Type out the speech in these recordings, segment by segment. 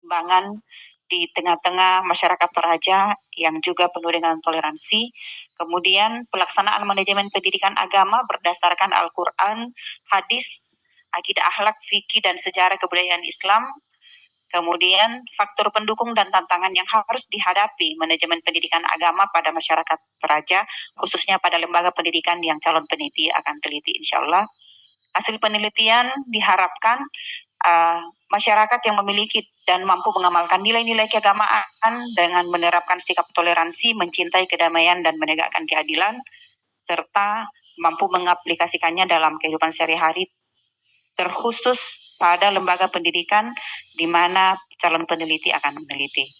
perkembangan di tengah-tengah masyarakat Toraja yang juga penuh dengan toleransi. Kemudian pelaksanaan manajemen pendidikan agama berdasarkan Al-Quran, hadis, akidah akhlak, fikih, dan sejarah kebudayaan Islam. Kemudian faktor pendukung dan tantangan yang harus dihadapi manajemen pendidikan agama pada masyarakat Toraja, khususnya pada lembaga pendidikan yang calon peneliti akan teliti insya Allah. Hasil penelitian diharapkan masyarakat yang memiliki dan mampu mengamalkan nilai-nilai keagamaan dengan menerapkan sikap toleransi, mencintai kedamaian dan menegakkan keadilan, serta mampu mengaplikasikannya dalam kehidupan sehari-hari, terkhusus pada lembaga pendidikan di mana calon peneliti akan meneliti.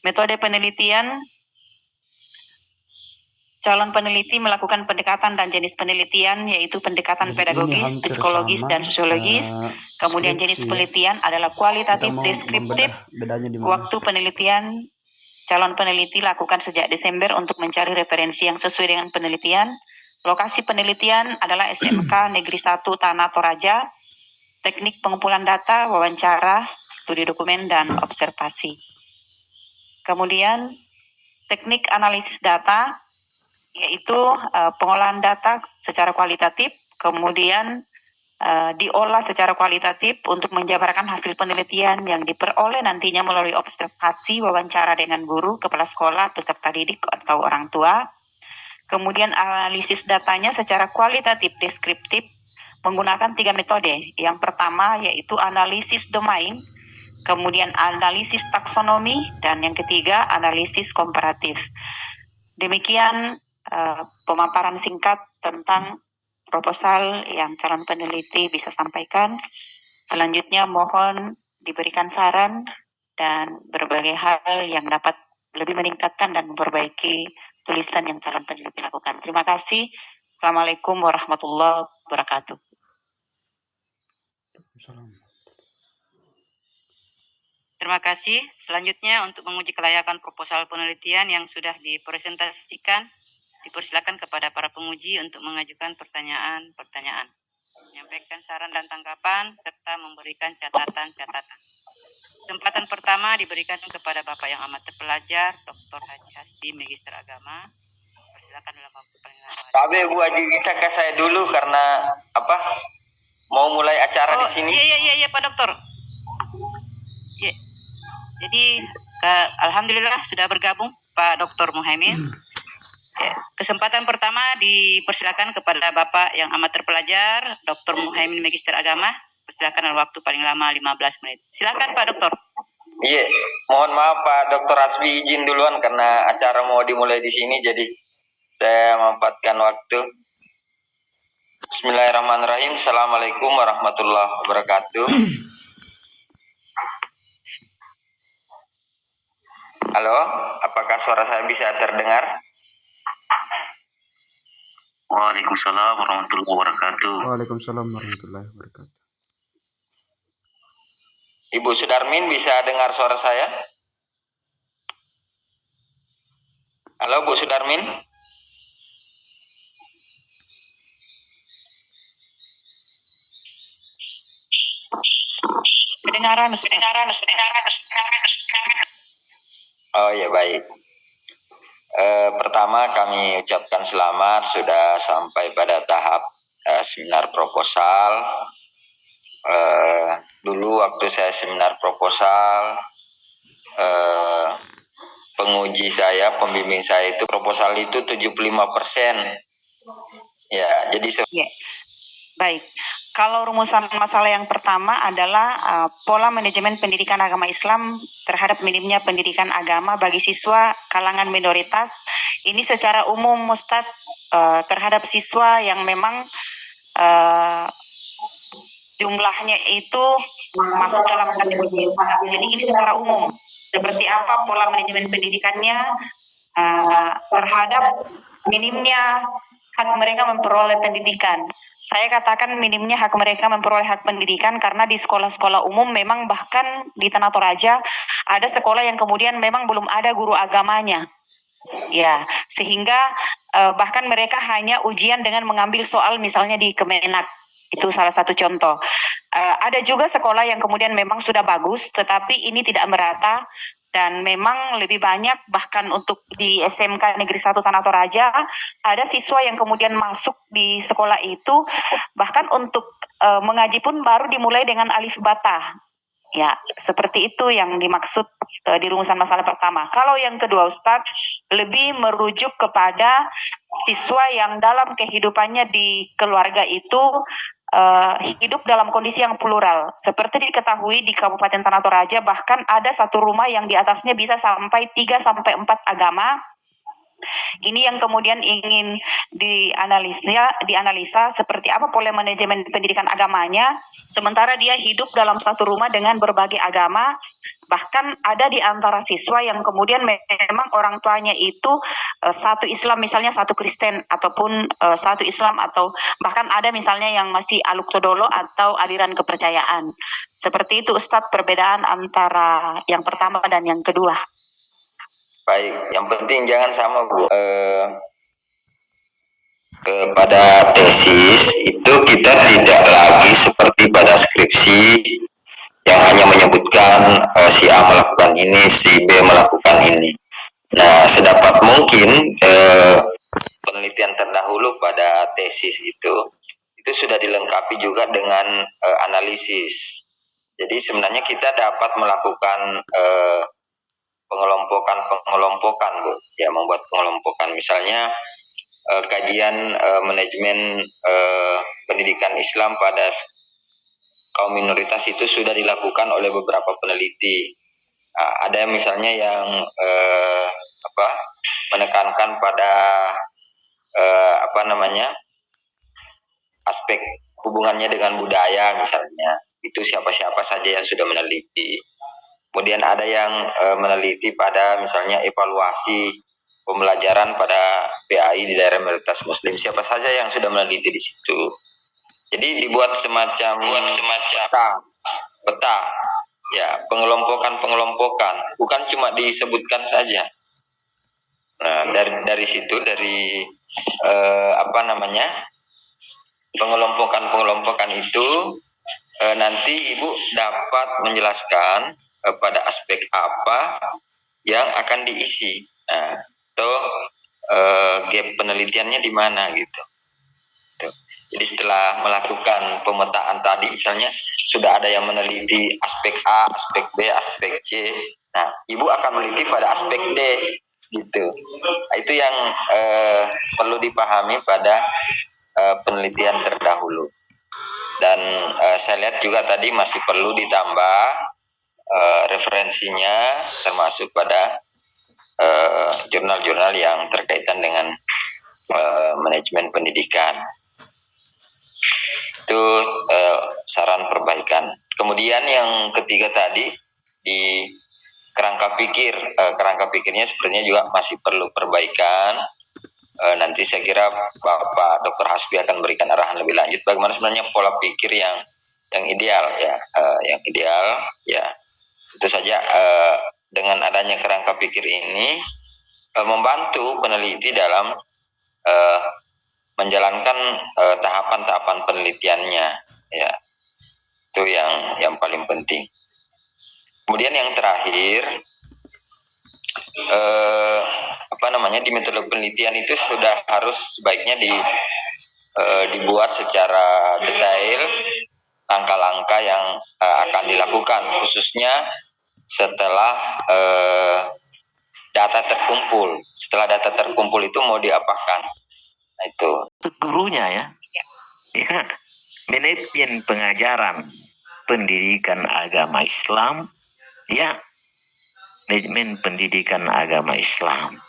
Metode penelitian: calon peneliti melakukan pendekatan dan jenis penelitian yaitu pendekatan pedagogis, psikologis, dan sosiologis. Kemudian jenis penelitian adalah kualitatif, deskriptif. Waktu penelitian: calon peneliti lakukan sejak Desember untuk mencari referensi yang sesuai dengan penelitian. Lokasi penelitian adalah SMK Negeri 1 Tanah Toraja. Teknik pengumpulan data, wawancara, studi dokumen, dan observasi. Kemudian teknik analisis data, yaitu pengolahan data secara kualitatif, kemudian diolah secara kualitatif untuk menjabarkan hasil penelitian yang diperoleh nantinya melalui observasi, wawancara dengan guru, kepala sekolah, peserta didik, atau orang tua. Kemudian analisis datanya secara kualitatif deskriptif menggunakan 3 metode. Yang pertama yaitu analisis domain, kemudian analisis taksonomi, dan yang ketiga analisis komparatif. Demikian pemaparan singkat tentang proposal yang calon peneliti bisa sampaikan. Selanjutnya mohon diberikan saran dan berbagai hal yang dapat lebih meningkatkan dan memperbaiki tulisan yang calon peneliti lakukan. Terima kasih. Assalamualaikum warahmatullahi wabarakatuh. Terima kasih. Selanjutnya untuk menguji kelayakan proposal penelitian yang sudah dipresentasikan, dipersilakan kepada para penguji untuk mengajukan pertanyaan-pertanyaan, menyampaikan saran dan tanggapan, serta memberikan catatan-catatan. Kesempatan pertama diberikan kepada Bapak yang amat terpelajar, Dr. Haji Hasbi, Magister Agama. Persilakan dalam waktu paling lama. Pak Bu Haji bisa ke saya dulu karena mau mulai acara di sini. Iya Pak Dokter. Ya. Jadi alhamdulillah sudah bergabung Pak Dr. Muhaimin. Ya. Kesempatan pertama dipersilakan kepada Bapak yang amat terpelajar, Dr. Muhaimin, Magister Agama. Persilakan dalam waktu paling lama 15 menit. Silakan Pak Dokter. Iya, mohon maaf Pak Dr. Hasbi izin duluan karena acara mau dimulai di sini, jadi saya memanfaatkan waktu. Bismillahirrahmanirrahim. Assalamualaikum warahmatullahi wabarakatuh. Halo, apakah suara saya bisa terdengar? Waalaikumsalam warahmatullahi wabarakatuh. Waalaikumsalam warahmatullahi wabarakatuh. Ibu Sudarmin bisa dengar suara saya? Halo Bu Sudarmin. Kedengaran. Oh ya baik. Pertama kami ucapkan selamat sudah sampai pada tahap seminar proposal. Dulu waktu saya seminar proposal, penguji saya, pembimbing saya itu proposal itu 75%. Ya, jadi baik. Kalau rumusan masalah yang pertama adalah pola manajemen pendidikan agama Islam terhadap minimnya pendidikan agama bagi siswa kalangan minoritas. Ini secara umum Ustadz terhadap siswa yang memang jumlahnya itu masuk dalam kategori minoritas. Jadi ini secara umum. Seperti apa pola manajemen pendidikannya terhadap minimnya hak mereka memperoleh pendidikan. Saya katakan minimnya hak mereka memperoleh hak pendidikan karena di sekolah-sekolah umum memang bahkan di Tanah Toraja ada sekolah yang kemudian memang belum ada guru agamanya. Ya, sehingga bahkan mereka hanya ujian dengan mengambil soal misalnya di Kemenak. Itu salah satu contoh. Ada juga sekolah yang kemudian memang sudah bagus, tetapi ini tidak merata dan memang lebih banyak bahkan untuk di SMK Negeri 1 Tanah Toraja ada siswa yang kemudian masuk di sekolah itu bahkan untuk mengaji pun baru dimulai dengan alif bata. Ya, seperti itu yang dimaksud di rumusan masalah pertama. Kalau yang kedua Ustadz, lebih merujuk kepada siswa yang dalam kehidupannya di keluarga itu hidup dalam kondisi yang plural. Seperti diketahui di Kabupaten Tanah Toraja bahkan ada satu rumah yang di atasnya bisa sampai 3 sampai 4 agama. Ini yang kemudian ingin dianalisa seperti apa pola manajemen pendidikan agamanya, sementara dia hidup dalam satu rumah dengan berbagai agama, bahkan ada di antara siswa yang kemudian memang orang tuanya itu satu Islam misalnya satu Kristen ataupun satu Islam atau bahkan ada misalnya yang masih Aluk-Todolo atau aliran kepercayaan. Seperti itu Ustadz perbedaan antara yang pertama dan yang kedua. Baik, yang penting jangan sama Bu. Pada tesis itu kita tidak lagi seperti pada skripsi yang hanya menyebutkan si A melakukan ini, si B melakukan ini. Nah, sedapat mungkin penelitian terdahulu pada tesis itu sudah dilengkapi juga dengan analisis. Jadi sebenarnya kita dapat melakukan pengelompokan Bu, ya membuat pengelompokan misalnya kajian manajemen pendidikan Islam pada kaum minoritas itu sudah dilakukan oleh beberapa peneliti. Ada misalnya yang menekankan pada aspek hubungannya dengan budaya misalnya, itu siapa-siapa saja yang sudah meneliti. Kemudian ada yang meneliti pada misalnya evaluasi pembelajaran pada PAI di daerah mayoritas Muslim, siapa saja yang sudah meneliti di situ. Jadi dibuat semacam peta, ya pengelompokan, bukan cuma disebutkan saja. Nah dari situ dari pengelompokan itu nanti Ibu dapat menjelaskan pada aspek apa yang akan diisi, atau gap penelitiannya di mana gitu. Jadi setelah melakukan pemetaan tadi misalnya sudah ada yang meneliti aspek A, aspek B, aspek C. Nah, Ibu akan meneliti pada aspek D gitu. Nah, itu yang perlu dipahami pada penelitian terdahulu. Dan saya lihat juga tadi masih perlu ditambah referensinya termasuk pada jurnal-jurnal yang terkaitan dengan manajemen pendidikan. Itu saran perbaikan. Kemudian yang ketiga tadi di kerangka pikirnya sepertinya juga masih perlu perbaikan. Nanti saya kira Bapak Dr. Hasbi akan memberikan arahan lebih lanjut bagaimana sebenarnya pola pikir yang ideal ya, yang ideal ya. Tentu saja dengan adanya kerangka pikir ini membantu peneliti dalam menjalankan tahapan-tahapan penelitiannya ya. Itu yang paling penting. Kemudian yang terakhir di metode penelitian itu sudah harus sebaiknya dibuat secara detail langkah-langkah yang akan dilakukan khususnya setelah data terkumpul. Setelah data terkumpul itu mau diapakan? Nah, itu gurunya ya. Manajemen pengajaran pendidikan agama Islam ya, manajemen pendidikan agama Islam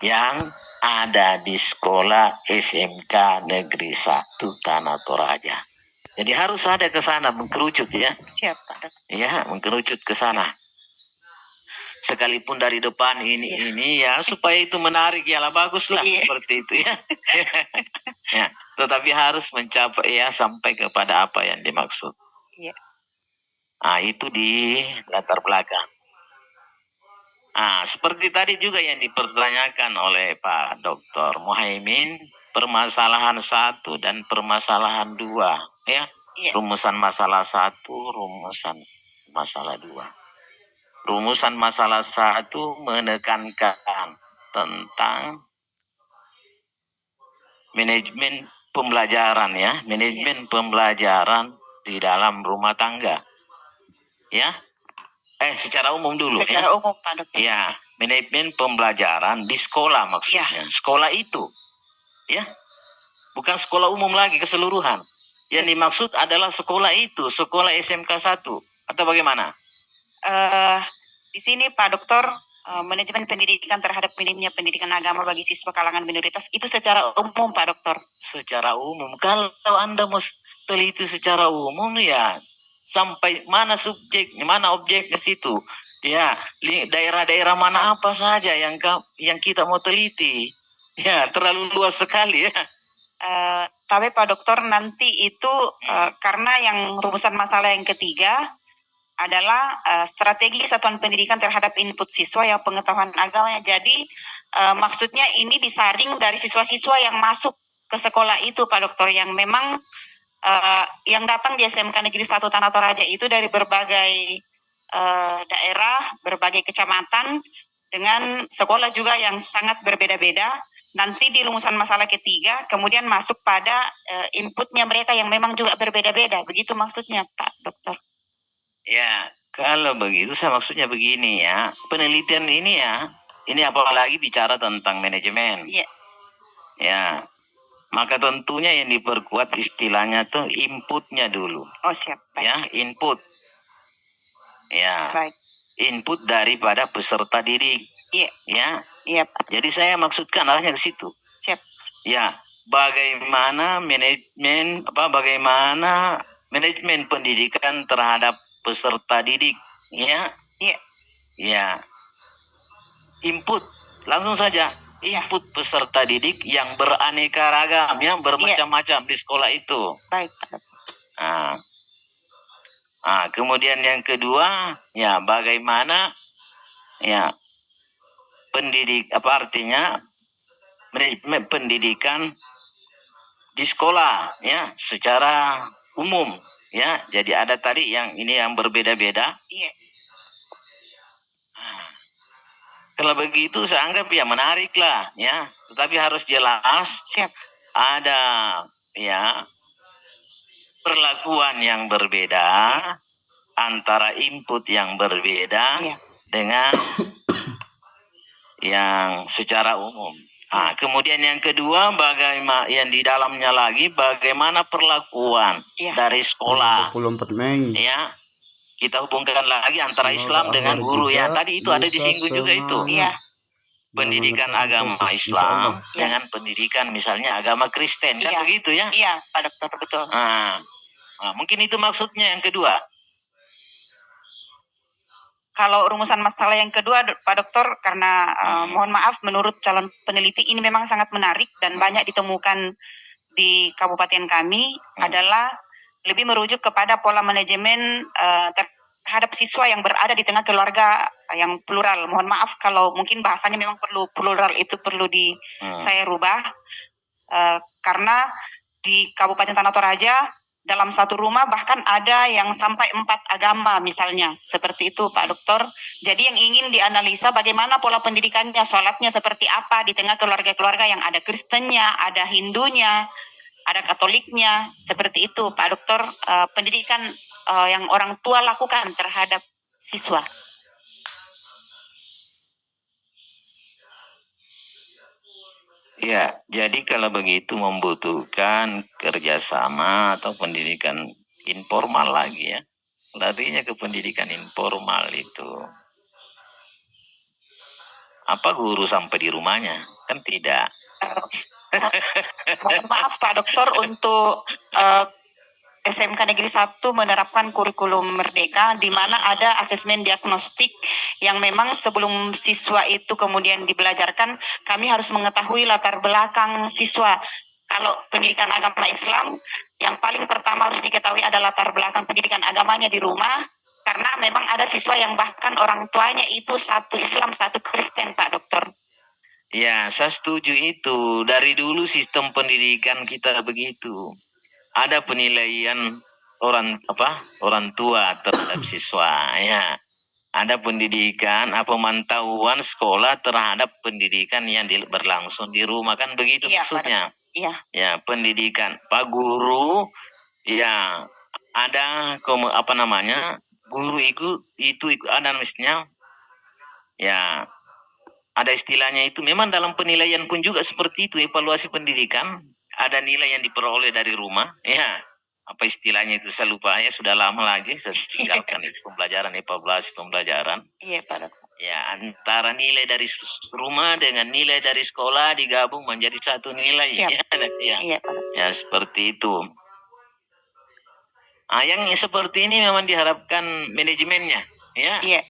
yang ada di sekolah SMK Negeri 1 Tanah Toraja. Jadi harus ada ke sana mengkerucut ya. Siap, Pak. Ya, mengkerucut ke sana. Sekalipun dari depan ini ya supaya itu menarik ya lah, bagus lah seperti itu ya. Ya, tetapi harus mencapai ya sampai kepada apa yang dimaksud. Iya. Itu di latar belakang. Seperti tadi juga yang dipertanyakan oleh Pak Dr. Muhaimin, permasalahan 1 dan permasalahan 2 ya. Iya. Rumusan masalah 1, rumusan masalah 2. Rumusan masalah 1 menekankan tentang manajemen pembelajaran ya, manajemen pembelajaran di dalam rumah tangga. Ya. Secara umum dulu Secara ya. umum Pak Dokter. Ya, manajemen pembelajaran di sekolah maksudnya. Sekolah itu. Ya. Bukan sekolah umum lagi keseluruhan. Yang dimaksud adalah sekolah itu, sekolah SMK 1 atau bagaimana? Di sini Pak Dokter, manajemen pendidikan terhadap minimnya pendidikan agama bagi siswa kalangan minoritas itu secara umum Pak Dokter. Secara umum. Kalau Anda mau teliti secara umum ya sampai mana subjek, mana objek ke situ. Ya, daerah-daerah mana apa saja yang kita mau teliti. Ya, terlalu luas sekali ya. Tapi Pak Dokter nanti itu karena yang rumusan masalah yang ketiga adalah strategi satuan pendidikan terhadap input siswa yang pengetahuan agamanya. Jadi maksudnya ini disaring dari siswa-siswa yang masuk ke sekolah itu Pak Dokter, yang memang yang datang di SMK Negeri 1 Tanah Toraja itu dari berbagai daerah, berbagai kecamatan dengan sekolah juga yang sangat berbeda-beda. Nanti di rumusan masalah ketiga kemudian masuk pada inputnya mereka yang memang juga berbeda-beda. Begitu maksudnya Pak Dokter. Ya, kalau begitu saya maksudnya begini ya. Penelitian ini ya, ini apalagi bicara tentang manajemen. Iya. Ya, maka tentunya yang diperkuat istilahnya tuh inputnya dulu. Oh siap. Baik. Ya, input. Ya. Baik. Input daripada peserta didik. Iya. Ya. Iya Pak. Jadi saya maksudkan arahnya ke situ. Siap. Ya, bagaimana manajemen pendidikan terhadap peserta didik, ya? Iya. Ya. Input langsung saja. Input peserta didik yang beraneka ragam, yang bermacam-macam di sekolah itu. Baik. Kemudian yang kedua, ya bagaimana ya manajemen pendidikan di sekolah ya secara umum ya. Jadi ada tadi yang ini yang berbeda-beda. Iya. Kalau begitu saya anggap ya menarik lah ya, tetapi harus jelas. Siap. Ada ya perlakuan yang berbeda antara input yang berbeda dengan yang secara umum. Kemudian yang kedua, bagaimana yang di dalamnya lagi bagaimana perlakuan dari sekolah. 24 Mei. Ya, kita hubungkan lagi antara Islam dengan guru ya. Tadi itu ada disinggung juga itu. Iya. Pendidikan agama Islam dengan pendidikan misalnya agama Kristen kan begitu ya? Iya, Pak Dokter, betul. Mungkin itu maksudnya yang kedua. Kalau rumusan masalah yang kedua, Pak Dokter, karena mohon maaf, menurut calon peneliti ini memang sangat menarik dan banyak ditemukan di kabupaten kami adalah lebih merujuk kepada pola manajemen terhadap siswa yang berada di tengah keluarga yang plural. Mohon maaf kalau mungkin bahasanya memang perlu plural, itu perlu saya rubah karena di Kabupaten Tanah Toraja dalam satu rumah bahkan ada yang sampai 4 agama misalnya, seperti itu Pak Dokter. Jadi yang ingin dianalisa bagaimana pola pendidikannya, sholatnya seperti apa di tengah keluarga-keluarga yang ada Kristennya, ada Hindunya, ada Katoliknya, seperti itu Pak Dokter. Pendidikan yang orang tua lakukan terhadap siswa. Ya, jadi kalau begitu membutuhkan kerjasama atau pendidikan informal lagi ya. Larinya ke pendidikan informal itu. Apa guru sampai di rumahnya? Kan tidak. Mohon maaf Pak Dokter, untuk SMK Negeri 1 menerapkan kurikulum merdeka di mana ada asesmen diagnostik yang memang sebelum siswa itu kemudian dibelajarkan, kami harus mengetahui latar belakang siswa. Kalau pendidikan agama Islam, yang paling pertama harus diketahui adalah latar belakang pendidikan agamanya di rumah, karena memang ada siswa yang bahkan orang tuanya itu satu Islam, satu Kristen, Pak Dokter. Ya, saya setuju itu. Dari dulu sistem pendidikan kita begitu. Ada penilaian orang tua terhadap siswa, ya. Ada pendidikan, pemantauan sekolah terhadap pendidikan yang berlangsung di rumah, kan begitu Iya, maksudnya. Iya. Ya, pendidikan Pak Guru, ya ada guru itu ada mestinya, ya ada istilahnya itu. Memang dalam penilaian pun juga seperti itu, evaluasi pendidikan ada nilai yang diperoleh dari rumah, ya. Apa istilahnya itu saya lupa, ya sudah lama lagi saya tinggalkan itu pembelajaran, evaluasi pembelajaran. Iya, Pak Dokter. Ya, antara nilai dari rumah dengan nilai dari sekolah digabung menjadi satu nilai. Siap. Ya. Iya, Pak Dokter. Ya, seperti itu. Yang seperti ini memang diharapkan manajemennya, ya. Iya.